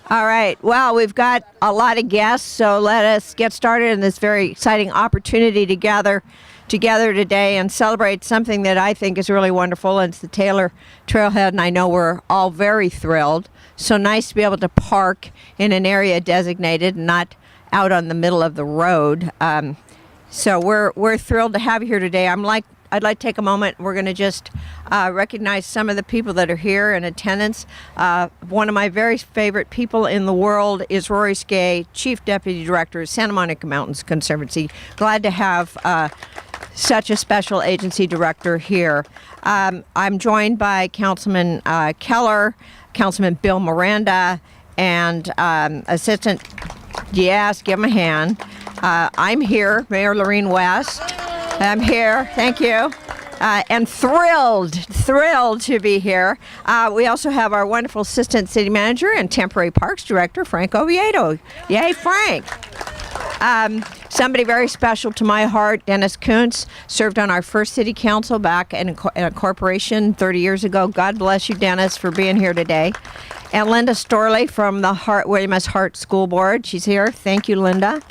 All right. Well, we've got a lot of guests, so let us get started in this very exciting opportunity to gather together today and celebrate something that I think is really wonderful. And it's the Taylor Trailhead, and I know we're all very thrilled. So nice to be able to park in an area designated, not out on the middle of the road. So we're thrilled to have you here today. I'd like to take a moment. We're going to just recognize some of the people that are here in attendance. One of my very favorite people in the world is Rory Skay, Chief Deputy Director of Santa Monica Mountains Conservancy. Glad to have such a special agency director here. I'm joined by Councilman Keller, Councilman Bill Miranda, and Assistant, yes, give him a hand. I'm here, Mayor Lorene West. I'm here, thank you, and thrilled to be here. We also have our wonderful Assistant City Manager and Temporary Parks Director, Frank Oviedo. Yay, Frank. Somebody very special to my heart, Dennis Kuntz, served on our first city council back in a corporation 30 years ago. God bless you, Dennis, for being here today. And Linda Storley from the William S. Hart School Board. She's here. Thank you, Linda.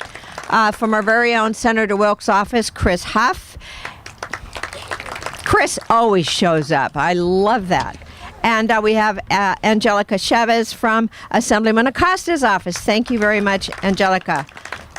From our very own Senator Wilkes' office, Chris Huff. Chris always shows up. I love that. And we have Angelica Chavez from Assemblyman Acosta's office. Thank you very much, Angelica.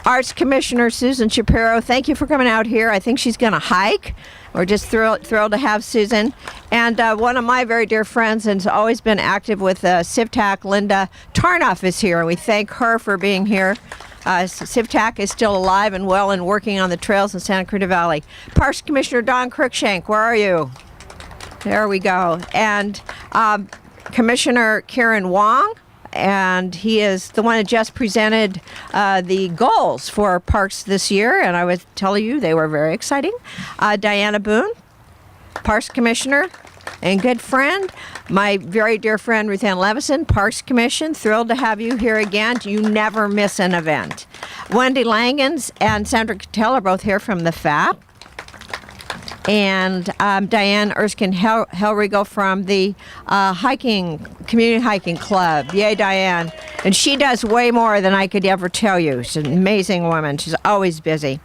Arts Commissioner Susan Shapiro, thank you for coming out here. I think she's going to hike. We're just thrilled to have Susan. And one of my very dear friends and has always been active with CivTAC, Linda Tarnoff, is here. We thank her for being here. CivTAC is still alive and well and working on the trails in Santa Clarita Valley. Parks Commissioner Don Cruikshank, where are you? There we go. And Commissioner Karen Wong, and he is the one that just presented the goals for parks this year, and I would tell you they were very exciting. Diana Boone, Parks Commissioner and good friend, my very dear friend Ruth Ann Levison, Parks Commission, thrilled to have you here again. You never miss an event. Wendy Langens and Sandra Cattell are both here from the FAP. And Diane Erskine Helrigo from the Community Hiking Club. Yay, Diane. And she does way more than I could ever tell you. She's an amazing woman. She's always busy.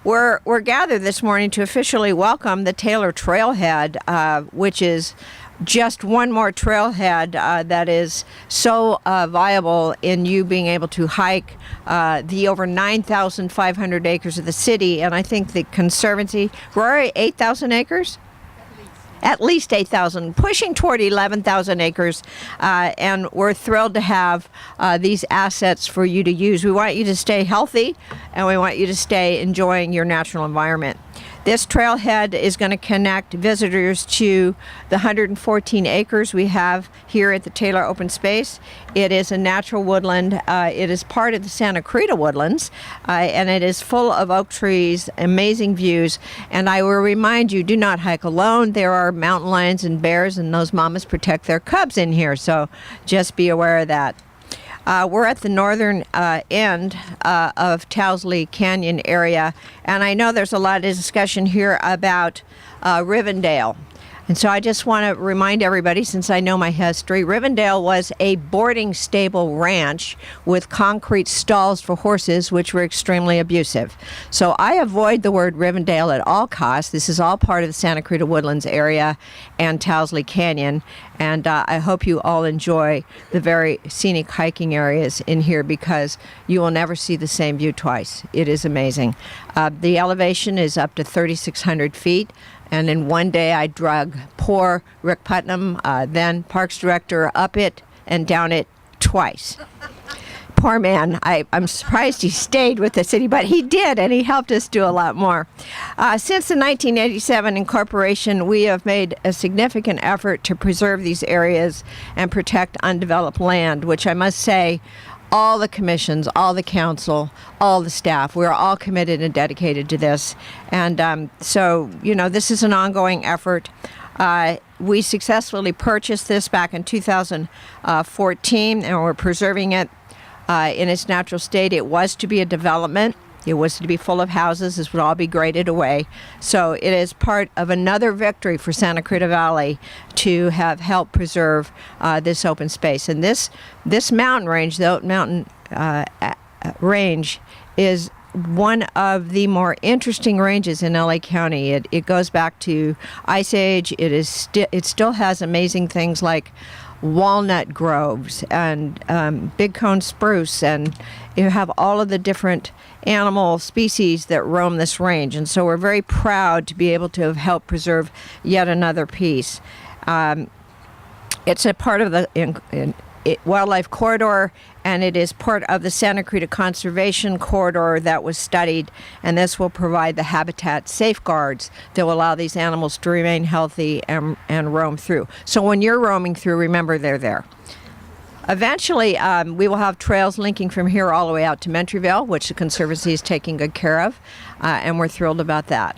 We're gathered this morning to officially welcome the Taylor Trailhead, which is just one more trailhead that is so viable in you being able to hike the over 9,500 acres of the city. And I think the Conservancy, Rory, 8,000 acres? At least 8,000, pushing toward 11,000 acres. And we're thrilled to have these assets for you to use. We want you to stay healthy, and we want you to stay enjoying your natural environment. This trailhead is going to connect visitors to the 114 acres we have here at the Taylor Open Space. It is a natural woodland. It is part of the Santa Clarita Woodlands, and it is full of oak trees, amazing views. And I will remind you, do not hike alone. There are mountain lions and bears, and those mamas protect their cubs in here, so just be aware of that. We're at the northern end of Towsley Canyon area, and I know there's a lot of discussion here about Rivendell. And so I just want to remind everybody, since I know my history, Rivendell was a boarding stable ranch with concrete stalls for horses, which were extremely abusive. So I avoid the word Rivendell at all costs. This is all part of the Santa Clarita Woodlands area and Towsley Canyon. And I hope you all enjoy the very scenic hiking areas in here, because you will never see the same view twice. It is amazing. The elevation is up to 3,600 feet. And in one day, I drug poor Rick Putnam, then Parks Director, up it and down it twice. Poor man. I'm surprised he stayed with the city, but he did, and he helped us do a lot more. Since the 1987 incorporation, we have made a significant effort to preserve these areas and protect undeveloped land, which I must say, all the commissions, all the council, all the staff, we're all committed and dedicated to this. And so, this is an ongoing effort. We successfully purchased this back in 2014, and we're preserving it in its natural state. It was to be a development. It was to be full of houses. This would all be graded away. So it is part of another victory for Santa Clarita Valley to have helped preserve this open space. And this mountain range, the Oat Mountain range, is one of the more interesting ranges in LA County. It goes back to Ice Age. It still has amazing things like walnut groves and big cone spruce, and you have all of the different animal species that roam this range. And so we're very proud to be able to have helped preserve yet another piece. It's a part of the wildlife corridor, and it is part of the Santa Clarita Conservation Corridor that was studied, and this will provide the habitat safeguards that will allow these animals to remain healthy and roam through. So when you're roaming through, remember they're there. Eventually, we will have trails linking from here all the way out to Mentryville, which the Conservancy is taking good care of, and we're thrilled about that.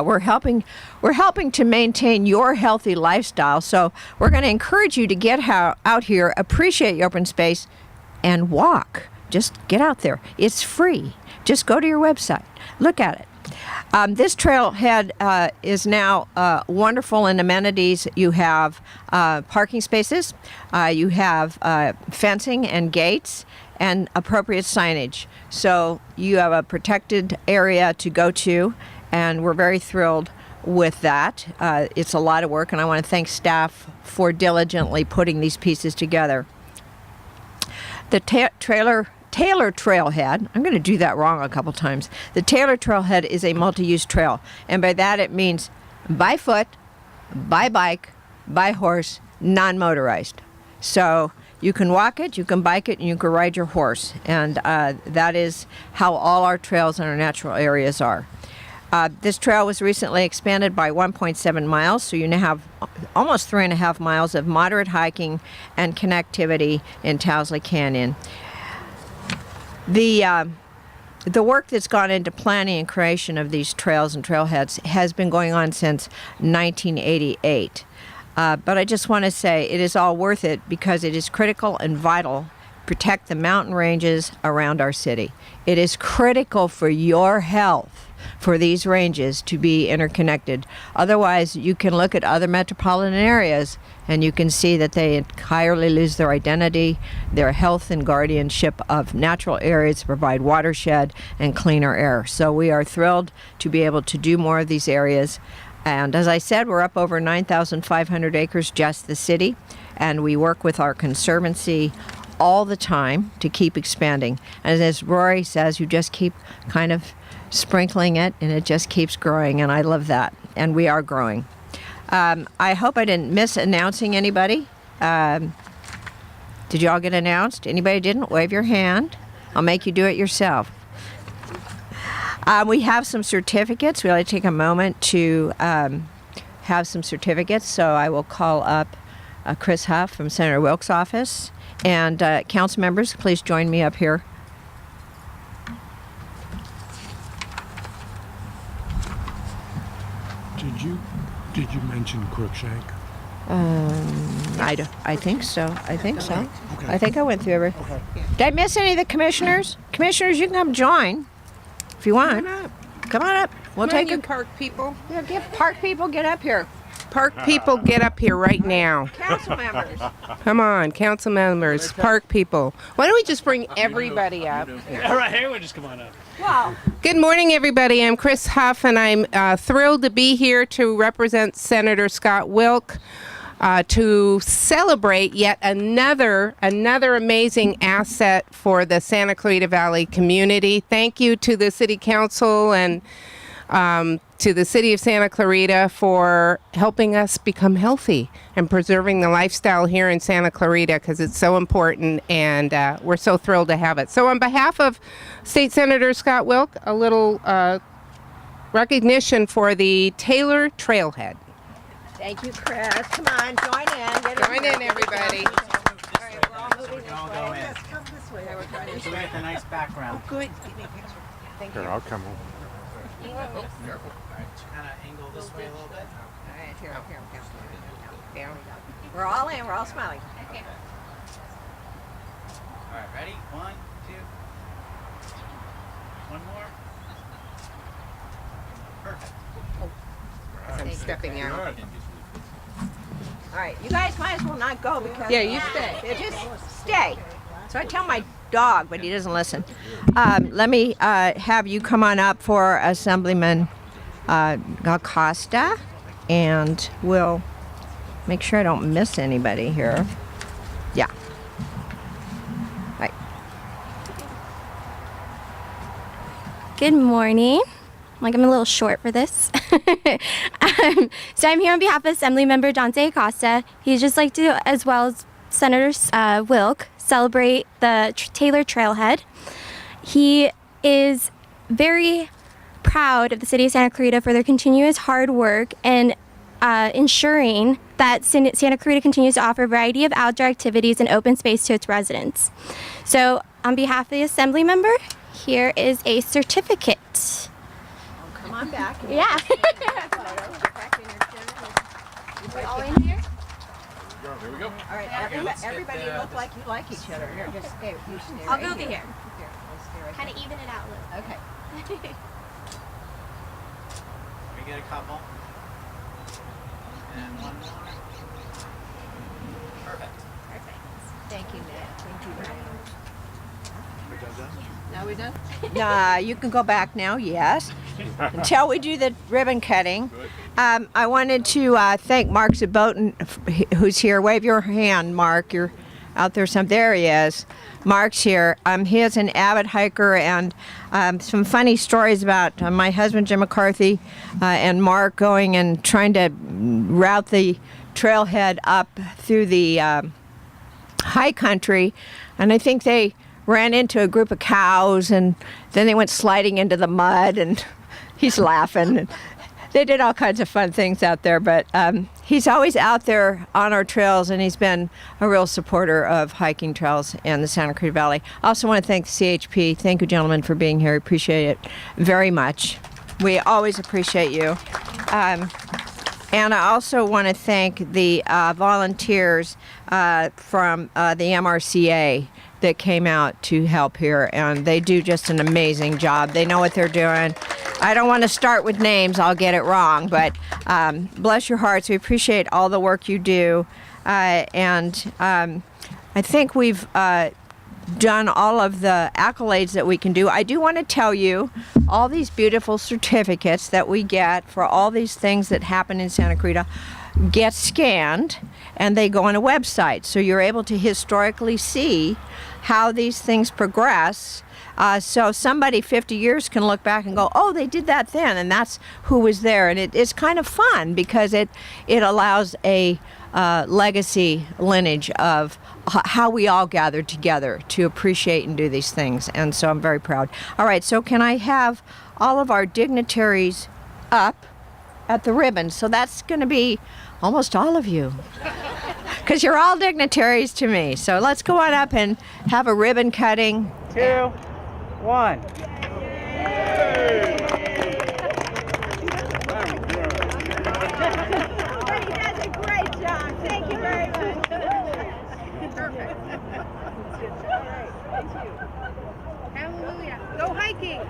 We're helping to maintain your healthy lifestyle, so we're going to encourage you to get out here, appreciate your open space, and walk. Just get out there. It's free. Just go to your website. Look at it. This trailhead is now wonderful in amenities. You have parking spaces, you have fencing and gates, and appropriate signage. So you have a protected area to go to, and we're very thrilled with that. It's a lot of work, and I want to thank staff for diligently putting these pieces together. The Taylor Trailhead, I'm going to do that wrong a couple times. The Taylor Trailhead is a multi-use trail, and by that it means by foot, by bike, by horse, non-motorized. So you can walk it, you can bike it, and you can ride your horse, and that is how all our trails in our natural areas are. This trail was recently expanded by 1.7 miles, so you now have almost 3.5 miles of moderate hiking and connectivity in Towsley Canyon. The work that's gone into planning and creation of these trails and trailheads has been going on since 1988. But I just want to say it is all worth it because it is critical and vital to protect the mountain ranges around our city. It is critical for your health for these ranges to be interconnected. Otherwise, you can look at other metropolitan areas and you can see that they entirely lose their identity, their health and guardianship of natural areas to provide watershed and cleaner air. So we are thrilled to be able to do more of these areas. And as I said, we're up over 9,500 acres, just the city, and we work with our Conservancy all the time to keep expanding. And as Rory says, you just keep kind of sprinkling it, and it just keeps growing, and I love that. And we are growing. I hope I didn't miss announcing anybody. Did you all get announced? Anybody didn't? Wave your hand. I'll make you do it yourself. We have some certificates. We like to take a moment to have some certificates, so I will call up Chris Huff from Senator Wilkes' office. And council members, please join me up here. Did you mention Crookshank? I think so. Okay. I think I went through every. Okay. Did I miss any of the commissioners? Commissioners, you can come join if you want. Come on up. We'll Come on, take you a park people. Yeah, park people, get up here. Park people, get up here right now. Council members. Come on, council members, park people. Why don't we just bring everybody up? All right, everyone just come on up. Wow. Good morning, everybody. I'm Chris Huff, and I'm thrilled to be here to represent Senator Scott Wilk to celebrate yet another amazing asset for the Santa Clarita Valley community. Thank you to the City Council and to the City of Santa Clarita for helping us become healthy and preserving the lifestyle here in Santa Clarita, because it's so important, and we're so thrilled to have it. So on behalf of State Senator Scott Wilk, a little recognition for the Taylor Trailhead. Thank you, Chris. Come on, join in. Join in, everybody. All right, we're all moving this way. Yes, come this way. We're trying to So we get the nice background. Good. Thank you. Here, I'll come over. Kind of angle this way a little bit. All right, here. Down. We're all in. We're all smiling. Okay. All right, ready? 1, 2. One more. Perfect. I'm stepping out. All right, you guys might as well not go because Yeah, you stay. just stay. So I tell my dog, but he doesn't listen. Let me have you come on up for Assemblyman Acosta, and we'll make sure I don't miss anybody here. Yeah. Right. Good morning. Like I'm a little short for this. So I'm here on behalf of Assemblymember Dante Acosta. He'd just like to, as well as Senator Wilk, celebrate the Taylor Trailhead. He is very proud of the City of Santa Clarita for their continuous hard work and ensuring that Santa Clarita continues to offer a variety of outdoor activities and open space to its residents. So on behalf of the Assembly member, here is a certificate. Come on back. Yeah. All in here? All right, everybody look like you like each other. Here, just stay. You stay I'll right go over here. Here, we'll stay right Kind of even it out a little. there. Okay. We get a couple. And one more. Perfect. Thank you, Matt. Thank you very much. Now we done? Nah, you can go back now, yes. Until we do the ribbon cutting. I wanted to thank Mark Zabotin, who's here. Wave your hand, Mark. You're out there. There he is. Mark's here. He is an avid hiker, and some funny stories about my husband, Jim McCarthy, and Mark going and trying to route the trailhead up through the high country. And I think they ran into a group of cows, and then they went sliding into the mud, and he's laughing. They did all kinds of fun things out there, but he's always out there on our trails, and he's been a real supporter of hiking trails in the Santa Clarita Valley. I also want to thank the CHP. Thank you, gentlemen, for being here. Appreciate it very much. We always appreciate you. And I also want to thank the volunteers from the MRCA that came out to help here, and they do just an amazing job. They know what they're doing. I don't want to start with names, I'll get it wrong, but bless your hearts. We appreciate all the work you do, and I think we've done all of the accolades that we can do. I do want to tell you all these beautiful certificates that we get for all these things that happen in Santa Clarita get scanned, and they go on a website, so you're able to historically see how these things progress. So somebody 50 years can look back and go, oh, they did that then, and that's who was there. And it's kind of fun because it allows a legacy lineage of how we all gathered together to appreciate and do these things. And so I'm very proud. All right, so can I have all of our dignitaries up at the ribbon? So that's going to be almost all of you, because you're all dignitaries to me. So let's go on up and have a ribbon cutting. 2, 1. Everybody does a great job. Thank you very much. Perfect. Hallelujah. Go hiking.